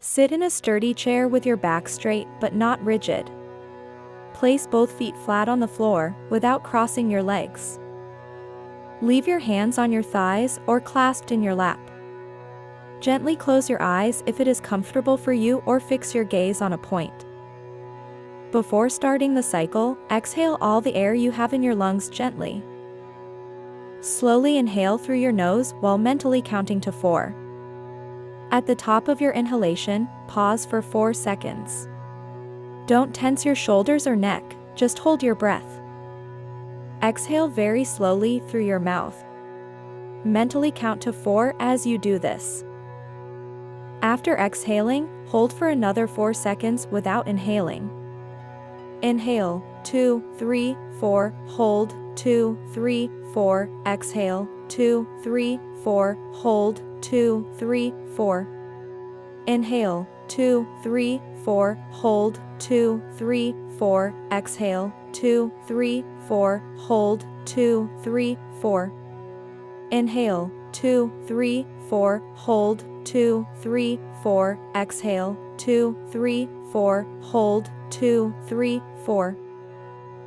Sit in a sturdy chair with your back straight but not rigid. Place both feet flat on the floor without crossing your legs. Leave your hands on your thighs or clasped in your lap. Gently close your eyes if it is comfortable for you, or fix your gaze on a point. Before starting the cycle, exhale all the air you have in your lungs gently. Slowly inhale through your nose while mentally counting to 4. At the top of your inhalation, pause for 4 seconds. Don't tense your shoulders or neck, just hold your breath. Exhale very slowly through your mouth. Mentally count to 4 as you do this. After exhaling, hold for another 4 seconds without inhaling. Inhale, 2, 3, 4, hold, 2, 3, 4, exhale, 2, 3, 4, hold, 2, 3, 4. Inhale, 2, 3, 4, hold, 2, 3, 4, exhale, 2, 3, 4, hold, 2, 3, 4. Inhale, 2, 3, 4, hold, 2, 3, 4, exhale, 2, 3, 4, hold, 2, 3, 4.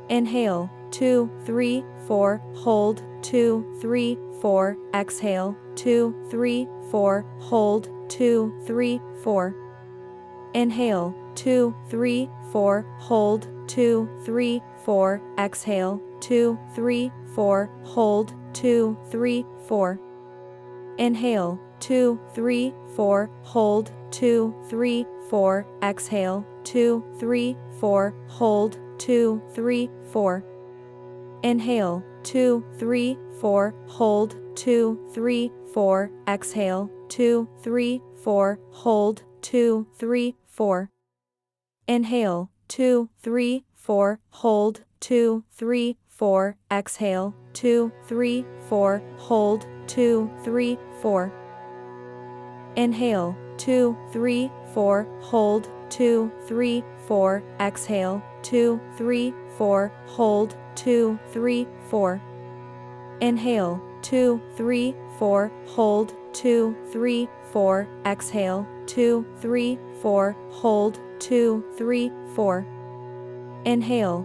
Inhale, 2, 3, 4, hold, 2, 3, 4, exhale, 2, 3, 4, hold, 2, 3, 4. Inhale, 2, 3, 4, hold, 2, 3, 4, exhale, 2, 3, 4, hold, 2, 3, 4. Inhale, 2, 3, 4, hold, 2, 3, 4, exhale, 2, 3, 4, hold, 2, 3, 4. Inhale, 2, 3, 4, hold, 2, 3, 4, exhale, 2, 3, 4, hold, 2, 3, 4. Inhale, 2, 3, 4, hold, 2, 3, 4, exhale, 2, 3, 4, hold, 2, 3, 4. Inhale, 2, 3, 4, hold, 2, 3, 4, exhale, 2, 3, 4, hold, 2, 3, 4. Inhale, 2, 3, 4, hold, 2, 3, 4, exhale, 2, 3, 4, hold, 2, 3, 4.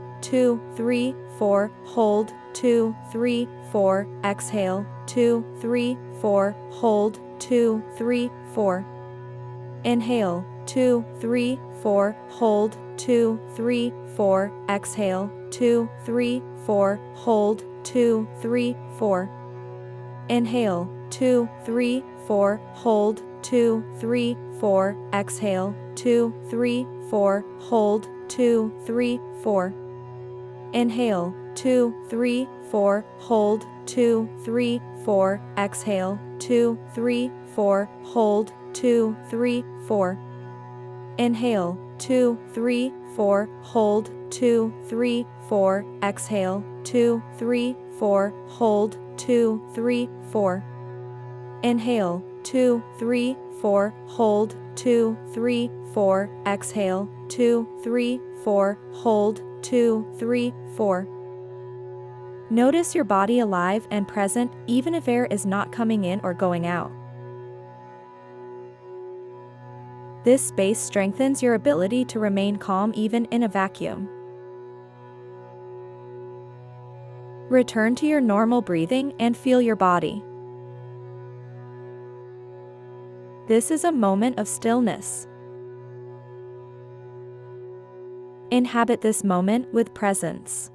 Inhale, 2, 3, 4, hold, 2, 3, 4, exhale, 2, 3, 4, hold, 2, 3, 4. Inhale, 2, 3, 4, hold, 2, 3, 4, exhale, 2, 3, 4, hold, 2, 3, 4. Inhale, 2, 3, 4, hold, 2, 3, 4, exhale, 2, 3, 4, hold, 2, 3, 4. Inhale, 2, 3, 4, hold, 2, 3, 4, exhale, 2, 3, 4, hold, 2, 3, 4. Inhale, 2, 3, 4, hold, 2, 3, 4, exhale, 2, 3, 4, hold, 2, 3, 4. Inhale, 2, 3, 4, hold, 2, 3, 4, exhale, 2, 3, 4, hold, 2, 3, 4. Notice your body alive and present, even if air is not coming in or going out. This space strengthens your ability to remain calm even in a vacuum. Return to your normal breathing and feel your body. This is a moment of stillness. Inhabit this moment with presence.